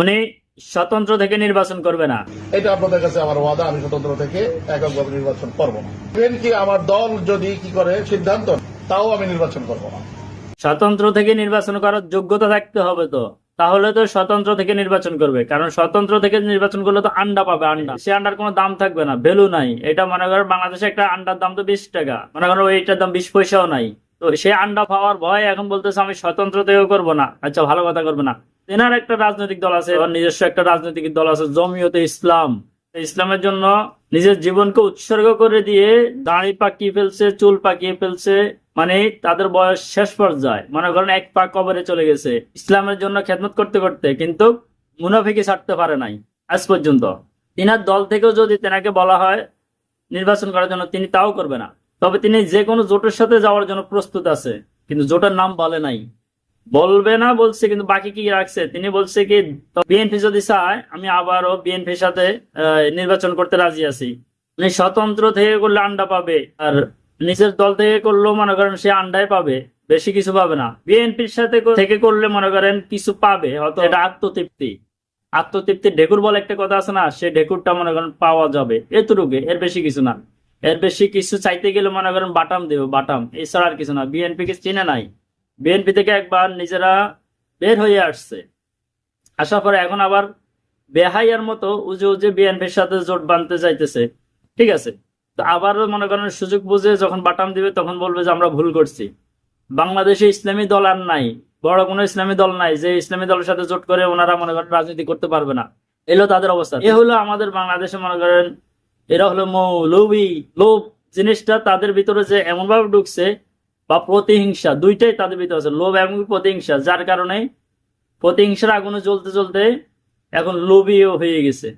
উনি স্বতন্ত্র থেকে নির্বাচন করবে না। এটা আপনাদের কাছে আমার ওয়াদা, আমি স্বতন্ত্র থেকে এককভাবে নির্বাচন করব না। ইভেন কি আমার দল যদি কি করে সিদ্ধান্ত, তাও আমি নির্বাচন করব না। স্বতন্ত্র থেকে নির্বাচন করার যোগ্যতা থাকতে হবে, তো তাহলে তো স্বতন্ত্র থেকে নির্বাচন করবে, কারণ স্বতন্ত্র থেকে নির্বাচন করলে তো আন্ডা পাবে, আন্ডা, সে আন্ডার কোনো দাম থাকবে না, ভ্যালু নাই। এটা মনে করেন বাংলাদেশে একটা আন্ডার দাম তো 20 টাকা, মনে করেন ওইটার দাম 20 পয়সাও নাই। তো সে আন্ডা পাওয়ার ভয় এখন বলতেছে আমি স্বতন্ত্র থেকেও করবো না। আচ্ছা, ভালো কথা, করবে না। এনার একটা রাজনৈতিক দল আছে, নিজস্ব একটা রাজনৈতিক দল আছে, জমিয়তে ইসলাম। ইসলামের জন্য নিজের জীবনকে উৎসর্গ করে দিয়ে দাড়ি পাকিয়ে ফেলছে, চুল পাকিয়ে ফেলছে, মানে তাদের বয়স শেষ পর্যায়ে, মনে করেন এক পা কবরে চলে গেছে ইসলামের জন্য খেদমত করতে করতে, কিন্তু মুনাফিকি ছাড়তে পারে নাই আজ পর্যন্ত। তিনার দল থেকেও যদি তেনাকে বলা হয় নির্বাচন করার জন্য, তিনি তাও করবে না। তবে তিনি যে কোনো জোটের সাথে যাওয়ার জন্য প্রস্তুত আছে, কিন্তু জোটের নাম বলে নাই, বলবে না বলছে, কিন্তু বাকি কি রাখছে, তিনি বলছে কি বিএনপি যদি চায় আমি আবারও বিএনপির সাথে নির্বাচন করতে রাজি আছি। মানে স্বতন্ত্র থেকে করলে আন্ডা পাবে, আর নিজের দল থেকে করলেও মনে করেন সে আন্ডায় পাবে, বেশি কিছু পাবে না। বিএনপির সাথে থেকে করলে মনে করেন কিছু পাবে, হয়তো এটা আত্মতৃপ্তি। আত্মতৃপ্তির ঢেকুর বলে একটা কথা আছে না, সে ঢেকুরটা মনে করেন পাওয়া যাবে, এতটুকু, এর বেশি কিছু না। এর বেশি কিছু চাইতে গেলে মনে করেন বাটাম দেবে, বাটাম, এছাড়া আর কিছু না। বিএনপি কে চিনে নাই, বিএনপি থেকে একবার নিজেরা বের হয়ে আসছে, আসার পরে এখন আবার বেহাইয়ার মতো উজে উজে বিএনপির সাথে জোট বাঁধতে চাইতেছে। ঠিক আছে, তো আবার মনে করেন সুযোগ বুঝে যখন বাটাম দিবে তখন বলবে যে আমরা ভুল করছি। বাংলাদেশে ইসলামী দল আর নাই, বড় কোনো ইসলামী দল নাই যে ইসলামী দলের সাথে জোট করে ওনারা মনে করেন রাজনীতি করতে পারবে না। এলো তাদের অবস্থা। এ হলো আমাদের বাংলাদেশে মনে করেন এরা হলো মৌলবী, লোভ জিনিসটা তাদের ভিতরে যে এমন ভাবে ঢুকছে, বা প্রতিহিংসা, দুইটাই তাদের ভিতরে আছে, লোভ এবং প্রতিহিংসা, যার কারণে প্রতিহিংসার আগুনে জ্বলতে জ্বলতে এখন লোভীও হয়ে গেছে।